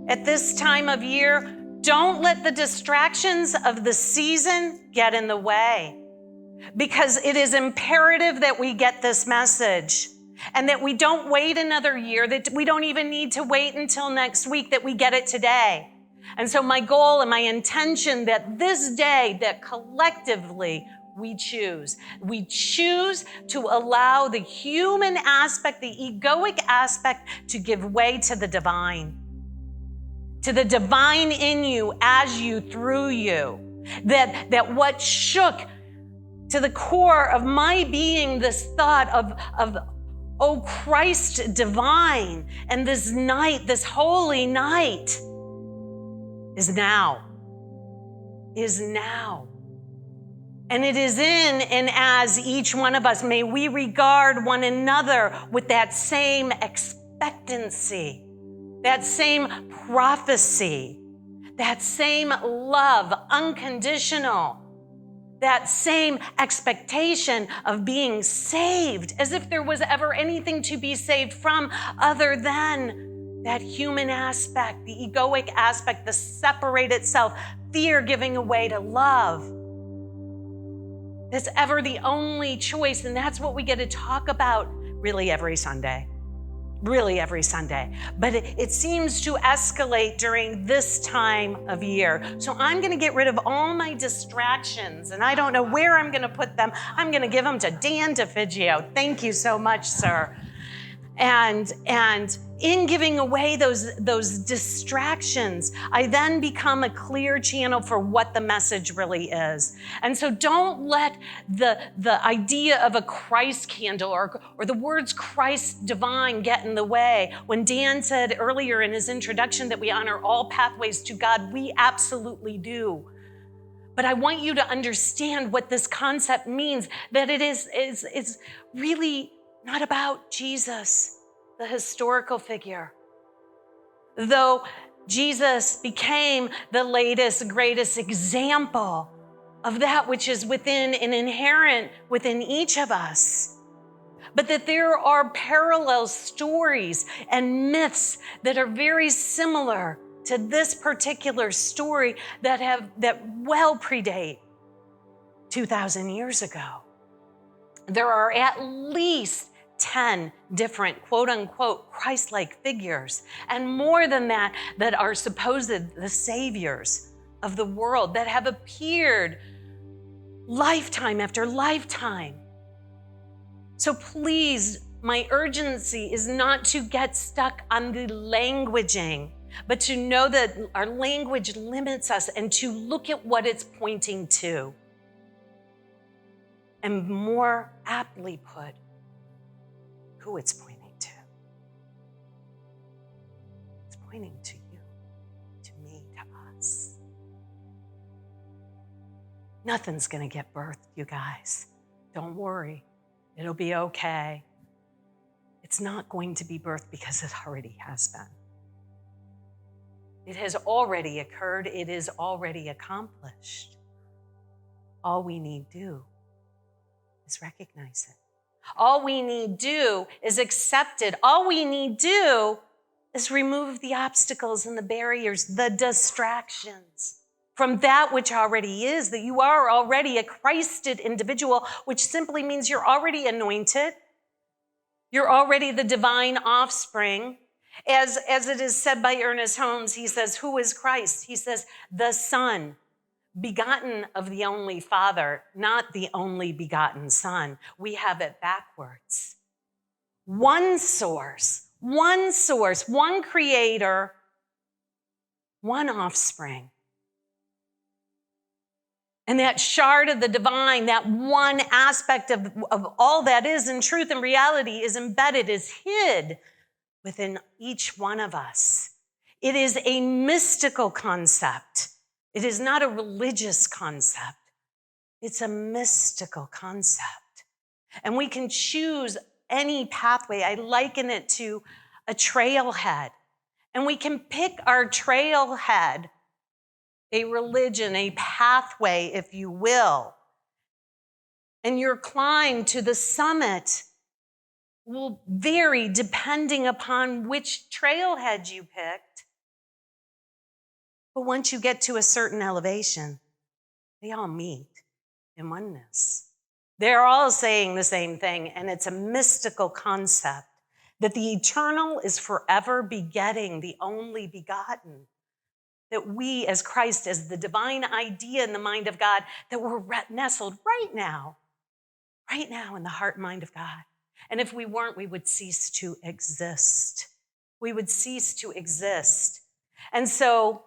at this time of year, don't let the distractions of the season get in the way, because it is imperative that we get this message and that we don't wait another year, that we don't even need to wait until next week, that we get it today. And so my goal and my intention that this day, that collectively we choose to allow the human aspect, the egoic aspect, to give way to the divine in you, as you, through you. That what shook to the core of my being, this thought of oh, Christ divine, and this night, this holy night, is now. And it is in and as each one of us, may we regard one another with that same expectancy, that same prophecy, that same love, unconditional, that same expectation of being saved, as if there was ever anything to be saved from other than that human aspect, the egoic aspect, the separated self, fear giving away to love. That's ever the only choice, and that's what we get to talk about really every Sunday. But it seems to escalate during this time of year. So I'm going to get rid of all my distractions, and I don't know where I'm going to put them. I'm going to give them to Dan DeFigio. Thank you so much, sir. And in giving away those distractions, I then become a clear channel for what the message really is. And so don't let the idea of a Christ candle or the words Christ divine get in the way. When Dan said earlier in his introduction that we honor all pathways to God, we absolutely do. But I want you to understand what this concept means, that it is really not about Jesus, the historical figure. Though Jesus became the latest, greatest example of that which is within and inherent within each of us. But that there are parallel stories and myths that are very similar to this particular story that well predate 2,000 years ago. There are at least 10 different quote-unquote Christ-like figures, and more than that are supposed the saviors of the world, that have appeared lifetime after lifetime. So please, my urgency is not to get stuck on the languaging, but to know that our language limits us, and to look at what it's pointing to. And more aptly put, who it's pointing to. It's pointing to you, to me, to us. Nothing's going to get birthed, you guys. Don't worry. It'll be okay. It's not going to be birthed because it already has been. It has already occurred. It is already accomplished. All we need do is recognize it. All we need do is accept it. All we need do is remove the obstacles and the barriers, the distractions from that which already is, that you are already a Christed individual, which simply means you're already anointed. You're already the divine offspring. As it is said by Ernest Holmes, he says, who is Christ? He says, the Son, begotten of the only Father, not the only begotten Son. We have it backwards. One source, one creator, one offspring. And that shard of the divine, that one aspect of all that is in truth and reality is embedded, is hid within each one of us. It is a mystical concept. It is not a religious concept. It's a mystical concept. And we can choose any pathway. I liken it to a trailhead. And we can pick our trailhead, a religion, a pathway, if you will. And your climb to the summit will vary depending upon which trailhead you picked But once you get to a certain elevation, they all meet in oneness. They're all saying the same thing, and it's a mystical concept that the eternal is forever begetting the only begotten. That we as Christ, as the divine idea in the mind of God, that we're nestled right now in the heart and mind of God. And if we weren't, we would cease to exist. We would cease to exist. And so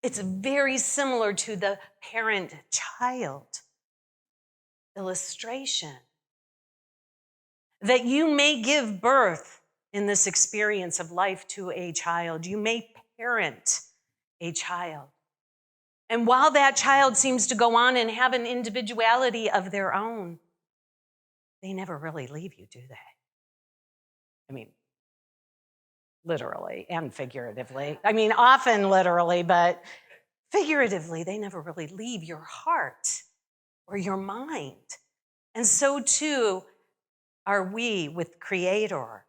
it's very similar to the parent-child illustration. That you may give birth in this experience of life to a child. You may parent a child. And while that child seems to go on and have an individuality of their own, they never really leave you, do they? I mean, literally and figuratively. I mean, often literally, but figuratively, they never really leave your heart or your mind. And so too are we with Creator.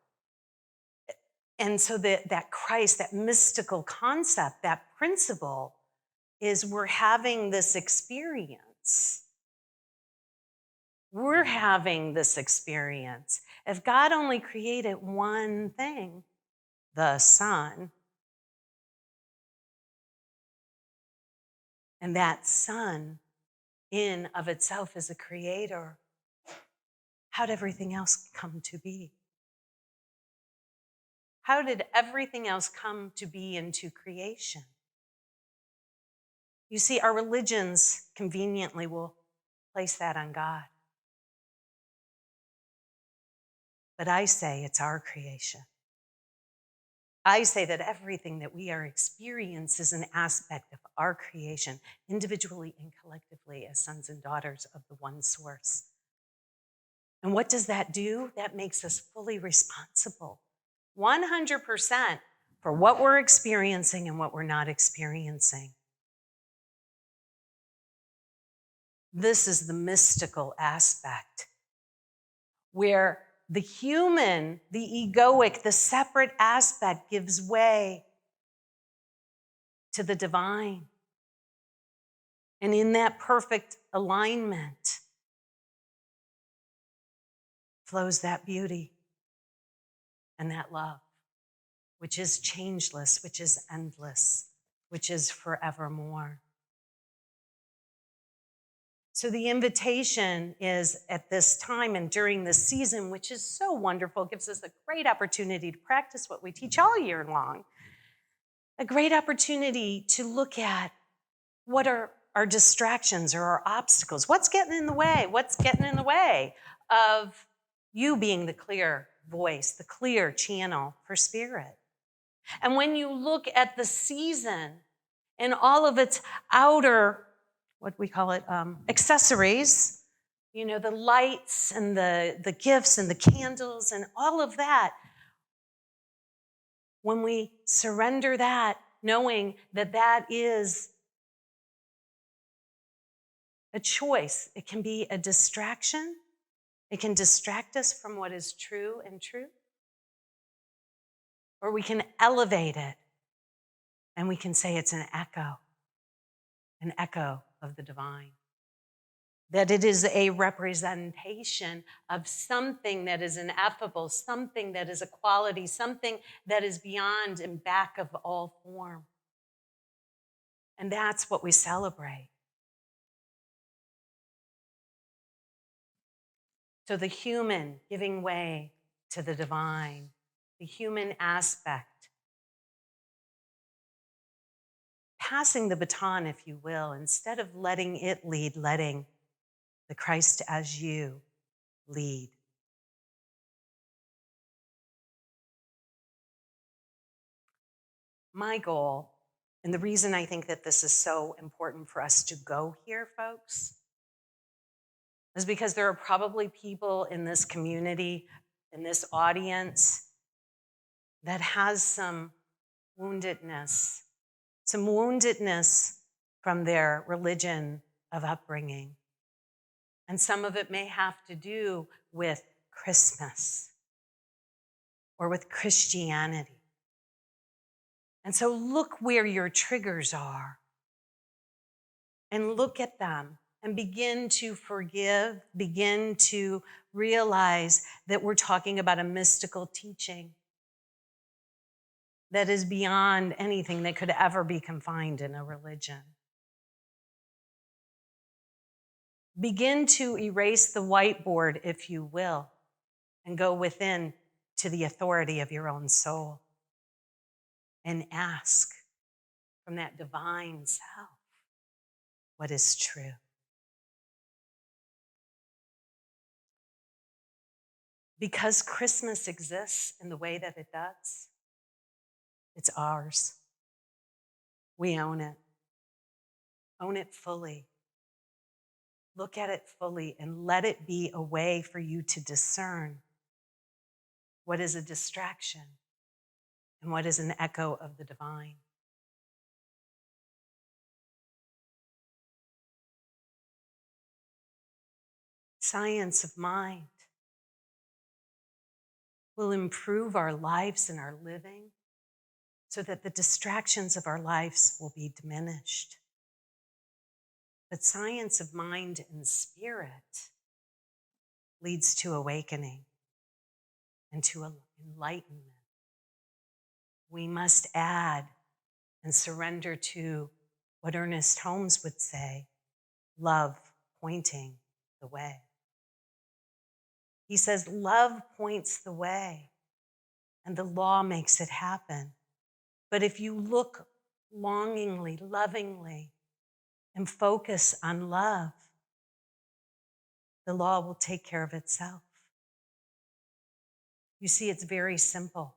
And so that Christ, that mystical concept, that principle is we're having this experience. We're having this experience. If God only created one thing, the sun, and that sun in of itself is a creator, how did everything else come to be? How did everything else come to be into creation? You see, our religions conveniently will place that on God. But I say it's our creation. I say that everything that we are experiencing is an aspect of our creation, individually and collectively as sons and daughters of the one source. And what does that do? That makes us fully responsible, 100% for what we're experiencing and what we're not experiencing. This is the mystical aspect where the human, the egoic, the separate aspect gives way to the divine. And in that perfect alignment flows that beauty and that love, which is changeless, which is endless, which is forevermore. So the invitation is at this time and during this season, which is so wonderful, gives us a great opportunity to practice what we teach all year long, a great opportunity to look at what are our distractions or our obstacles. What's getting in the way? What's getting in the way of you being the clear voice, the clear channel for spirit? And when you look at the season and all of its outer, what we call it, accessories, you know, the lights and the gifts and the candles and all of that, when we surrender that, knowing that that is a choice, it can be a distraction. It can distract us from what is true and true. Or we can elevate it and we can say it's an echo of the divine. That it is a representation of something that is ineffable, something that is a quality, something that is beyond and back of all form. And that's what we celebrate. So the human giving way to the divine, the human aspect, passing the baton, if you will, instead of letting it lead, letting the Christ as you lead. My goal, and the reason I think that this is so important for us to go here, folks, is because there are probably people in this community, in this audience, that has some woundedness from their religion of upbringing. And some of it may have to do with Christmas or with Christianity. And so look where your triggers are and look at them and begin to forgive, begin to realize that we're talking about a mystical teaching that is beyond anything that could ever be confined in a religion. Begin to erase the whiteboard, if you will, and go within to the authority of your own soul and ask from that divine self what is true. Because Christmas exists in the way that it does, it's ours. We own it. Own it fully. Look at it fully and let it be a way for you to discern what is a distraction and what is an echo of the divine. Science of mind will improve our lives and our living so that the distractions of our lives will be diminished. But science of mind and spirit leads to awakening and to enlightenment. We must add and surrender to what Ernest Holmes would say, love pointing the way. He says, love points the way, and the law makes it happen. But if you look longingly, lovingly, and focus on love, the law will take care of itself. You see, it's very simple.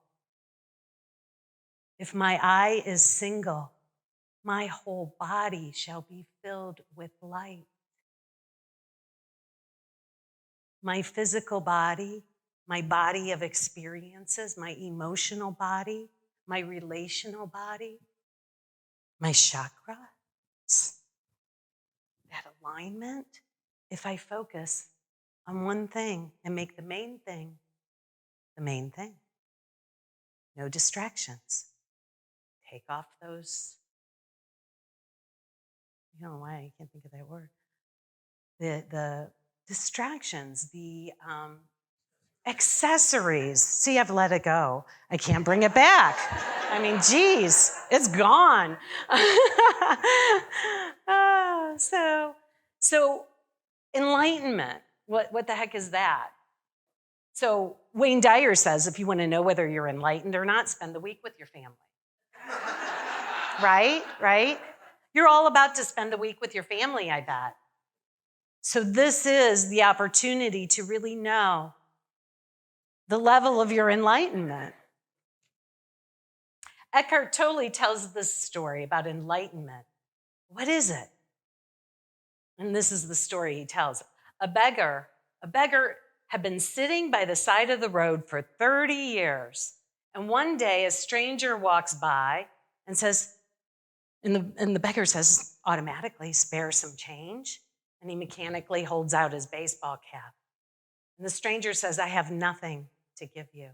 If my eye is single, my whole body shall be filled with light. My physical body, my body of experiences, my emotional body, my relational body, my chakras, that alignment, if I focus on one thing and make the main thing the main thing. No distractions. Take off those, I don't know why I can't think of that word. The distractions, the accessories. See, I've let it go. I can't bring it back. I mean, geez, it's gone. So enlightenment, what the heck is that? So Wayne Dyer says, if you want to know whether you're enlightened or not, spend the week with your family. Right? You're all about to spend the week with your family, I bet. So this is the opportunity to really know the level of your enlightenment. Eckhart Tolle tells this story about enlightenment. What is it? And this is the story he tells. A beggar had been sitting by the side of the road for 30 years. And one day a stranger walks by and says, and the beggar says automatically, spare some change. And he mechanically holds out his baseball cap. And the stranger says, I have nothing to give you.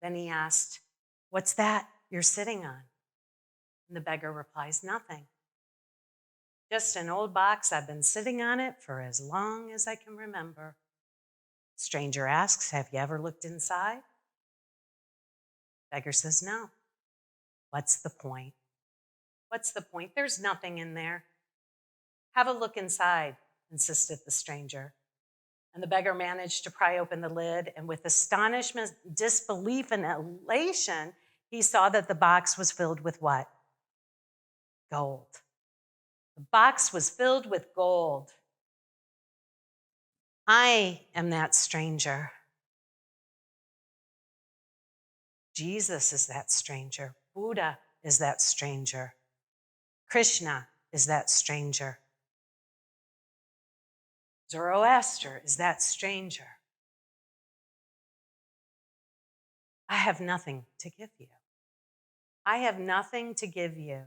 Then he asked, what's that you're sitting on? And the beggar replies, nothing. Just an old box. I've been sitting on it for as long as I can remember. Stranger asks, have you ever looked inside? Beggar says, no. What's the point? What's the point? There's nothing in there. Have a look inside, insisted the stranger. And the beggar managed to pry open the lid, and with astonishment, disbelief, and elation, he saw that the box was filled with what? Gold. The box was filled with gold. I am that stranger. Jesus is that stranger. Buddha is that stranger. Krishna is that stranger. Zoroaster is that stranger. I have nothing to give you. I have nothing to give you.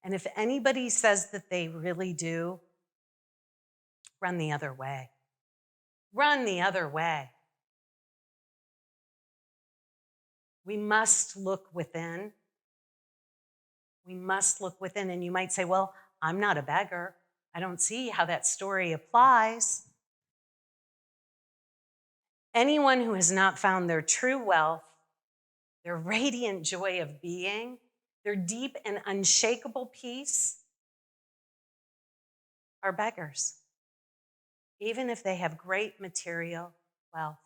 And if anybody says that they really do, run the other way. Run the other way. We must look within We must look within. And you might say, well, I'm not a beggar. I don't see how that story applies. Anyone who has not found their true wealth, their radiant joy of being, their deep and unshakable peace, are beggars, even if they have great material wealth.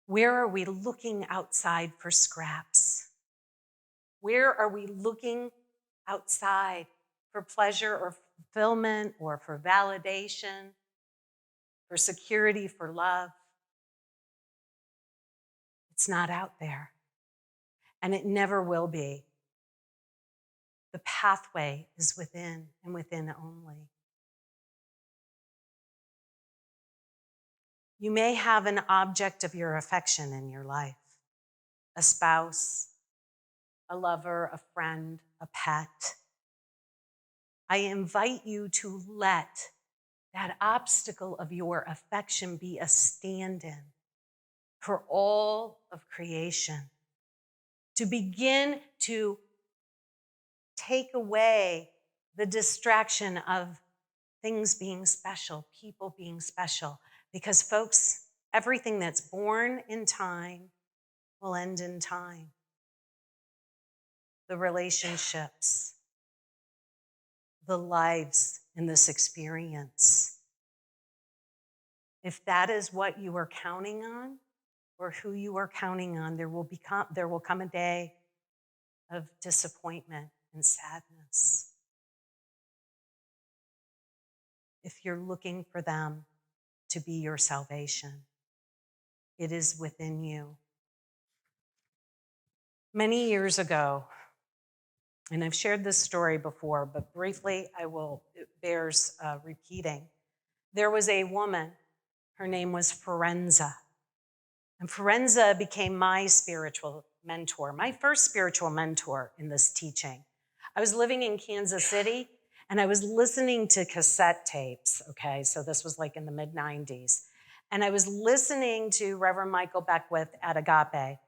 Where are we looking outside for scraps? Where are we looking outside for pleasure or fulfillment or for validation, for security, for love? It's not out there, and it never will be. The pathway is within and within only. You may have an object of your affection in your life, a spouse, a lover, a friend, a pet. I invite you to let that obstacle of your affection be a stand-in for all of creation, to begin to take away the distraction of things being special, people being special. Because folks, everything that's born in time will end in time. The relationships, the lives in this experience. If that is what you are counting on, or who you are counting on, there will come a day of disappointment and sadness. If you're looking for them to be your salvation, it is within you. Many years ago, and I've shared this story before, but briefly it bears repeating. There was a woman, her name was Forenza. And Forenza became my spiritual mentor, my first spiritual mentor in this teaching. I was living in Kansas City, and I was listening to cassette tapes, okay? So this was like in the mid-90s. And I was listening to Reverend Michael Beckwith at Agape.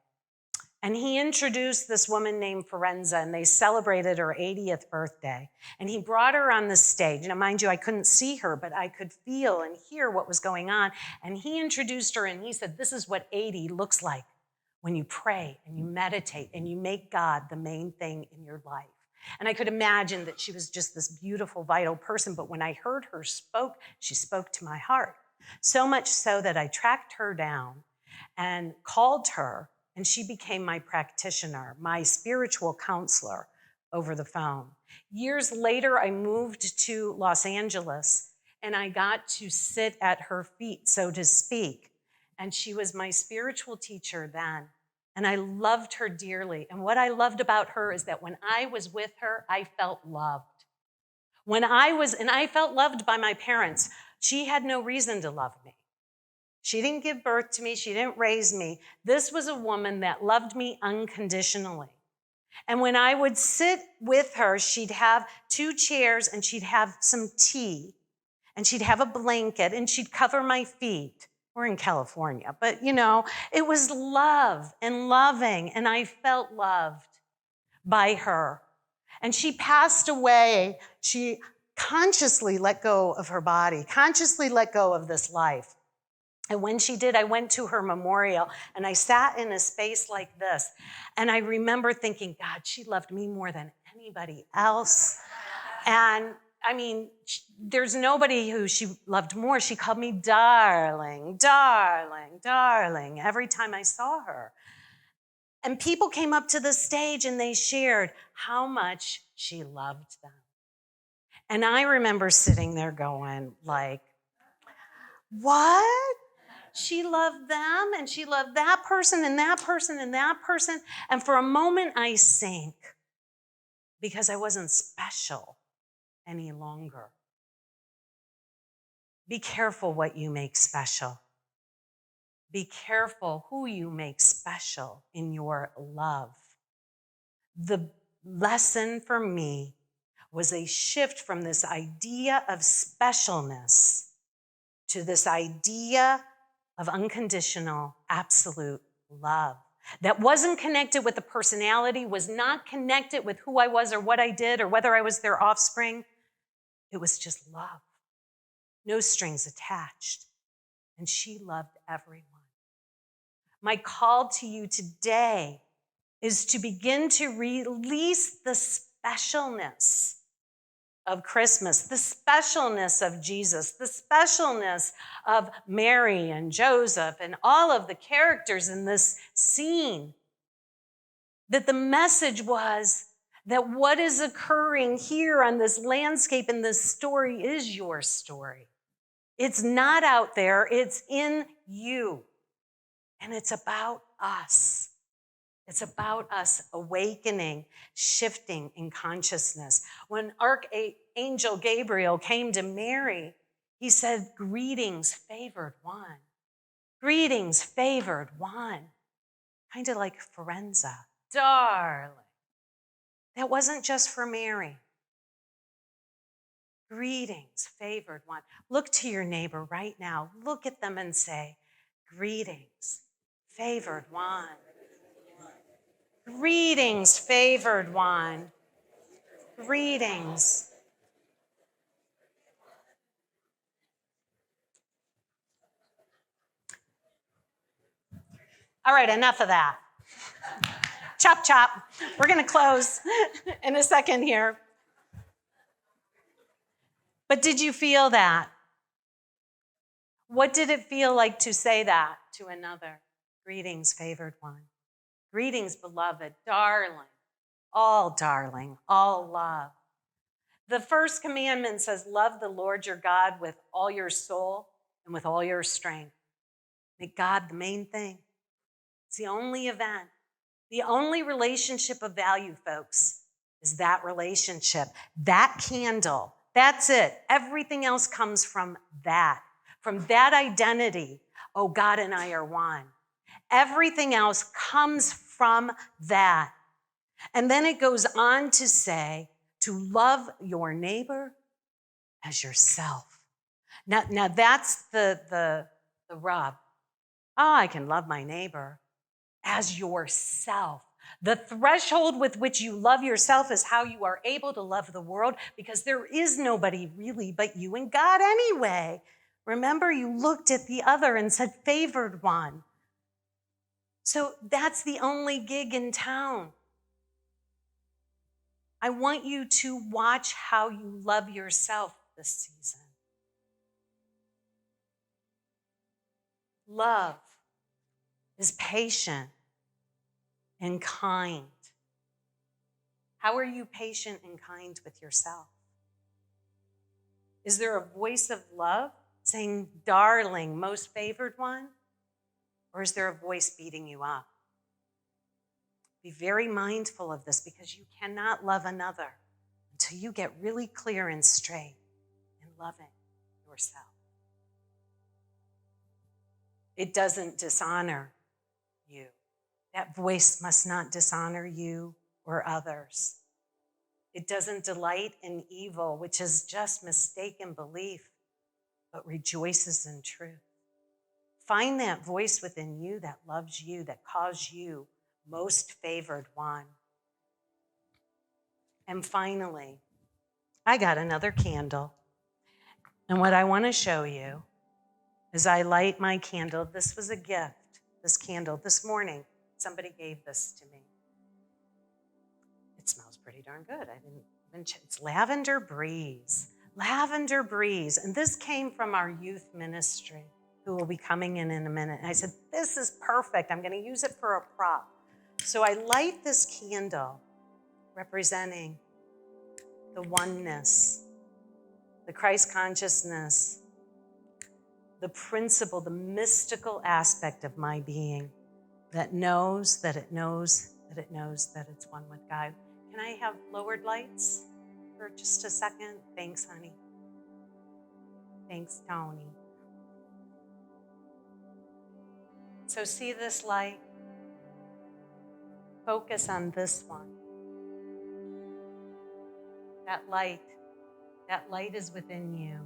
And he introduced this woman named Forenza, and they celebrated her 80th birthday. And he brought her on the stage. Now, mind you, I couldn't see her, but I could feel and hear what was going on. And he introduced her, and he said, this is what 80 looks like when you pray and you meditate and you make God the main thing in your life. And I could imagine that she was just this beautiful, vital person. But when I heard her she spoke to my heart. So much so that I tracked her down and called her. And she became my practitioner, my spiritual counselor over the phone. Years later, I moved to Los Angeles, and I got to sit at her feet, so to speak. And she was my spiritual teacher then. And I loved her dearly. And what I loved about her is that when I was with her, I felt loved. And I felt loved by my parents. She had no reason to love me. She didn't give birth to me. She didn't raise me. This was a woman that loved me unconditionally. And when I would sit with her, she'd have 2 chairs and she'd have some tea and she'd have a blanket and she'd cover my feet. We're in California, but it was love and loving, and I felt loved by her. And she passed away. She consciously let go of her body, consciously let go of this life. And when she did, I went to her memorial, and I sat in a space like this. And I remember thinking, God, she loved me more than anybody else. And I mean, there's nobody who she loved more. She called me darling, darling, darling every time I saw her. And people came up to the stage and they shared how much she loved them. And I remember sitting there going like, what? She loved them, and she loved that person and that person and that person. And for a moment I sank because I wasn't special any longer. Be careful what you make special. Be careful who you make special in your love. The lesson for me was a shift from this idea of specialness to this idea of unconditional, absolute love. that wasn't connected with the personality, was not connected with who I was or what I did or whether I was their offspring. It was just love, no strings attached. And she loved everyone. My call to you today is to begin to release the specialness of Christmas, the specialness of Jesus, the specialness of Mary and Joseph and all of the characters in this scene. That the message was that what is occurring here on this landscape in this story is your story. It's not out there, it's in you. And it's about us. It's about us awakening, shifting in consciousness. When Archangel Gabriel came to Mary, he said, "Greetings, favored one. Greetings, favored one." Kind of like Forenza. Darling. That wasn't just for Mary. Greetings, favored one. Look to your neighbor right now. Look at them and say, "Greetings, favored one. Greetings, favored one. Greetings." All right, enough of that. Chop, chop. We're going to close in a second here. But did you feel that? What did it feel like to say that to another? Greetings, favored one. Greetings, beloved, darling, all love. The first commandment says, love the Lord your God with all your soul and with all your strength. Make God the main thing. It's the only event. The only relationship of value, folks, is that relationship. That candle, that's it. Everything else comes from that identity. Oh, God and I are one. Everything else comes from that. And then it goes on to say, to love your neighbor as yourself. Now that's the rub. Oh, I can love my neighbor as yourself. The threshold with which you love yourself is how you are able to love the world, because there is nobody really but you and God anyway. Remember, you looked at the other and said, favored one. So that's the only gig in town. I want you to watch how you love yourself this season. Love is patient and kind. How are you patient and kind with yourself? Is there a voice of love saying, darling, most favored one? Or is there a voice beating you up? Be very mindful of this, because you cannot love another until you get really clear and straight in loving yourself. It doesn't dishonor you. That voice must not dishonor you or others. It doesn't delight in evil, which is just mistaken belief, but rejoices in truth. Find that voice within you that loves you, that calls you most favored one. And finally, I got another candle. And what I want to show you is I light my candle. This was a gift, this candle, this morning. Somebody gave this to me. It smells pretty darn good. I didn't even check. It's Lavender Breeze. Lavender Breeze. And this came from our youth ministry, who will be coming in a minute. And I said, this is perfect. I'm going to use it for a prop. So I light this candle representing the oneness, the Christ consciousness, the principle, the mystical aspect of my being that knows that it knows that it knows that it's one with God. Can I have lowered lights for just a second? Thanks, honey. Thanks, Tony. So see this light? Focus on this one. That light is within you,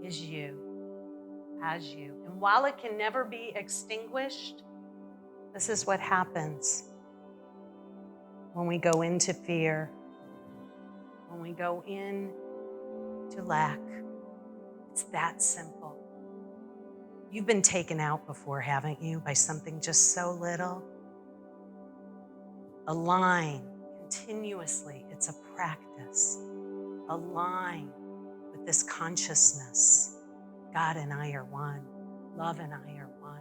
is you, as you. And while it can never be extinguished, This is what happens when we go into fear, when we go into lack. It's that simple. You've been taken out before, haven't you, by something just so little? Align continuously. It's a practice. Align with this consciousness. God and I are one. Love and I are one.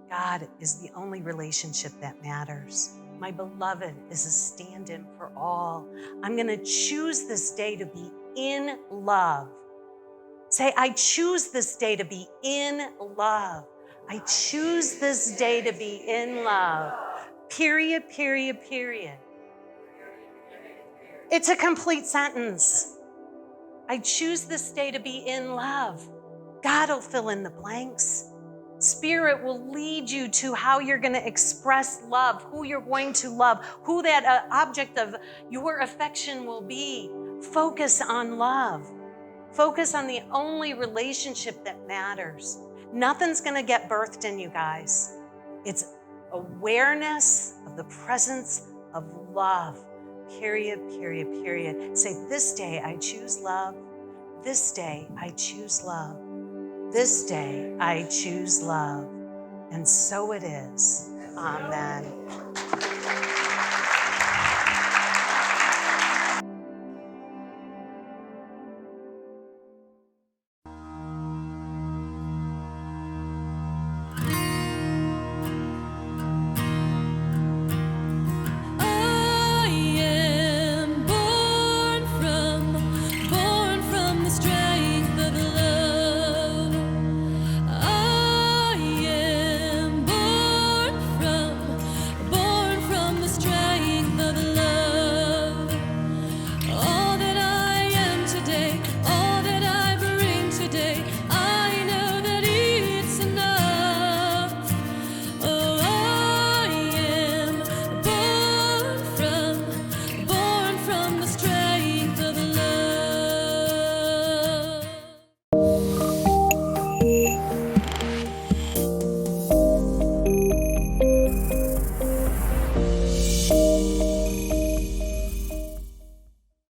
God is the only relationship that matters. My beloved is a stand-in for all. I'm going to choose this day to be in love. Say, I choose this day to be in love. I choose this day to be in love. Period, period, period. It's a complete sentence. I choose this day to be in love. God will fill in the blanks. Spirit will lead you to how you're going to express love, who you're going to love, who that object of your affection will be. Focus on love. Focus on the only relationship that matters. Nothing's going to get birthed in you guys. It's awareness of the presence of love. Period, period, period. Say, this day I choose love. This day I choose love. This day I choose love. And so it is. Amen.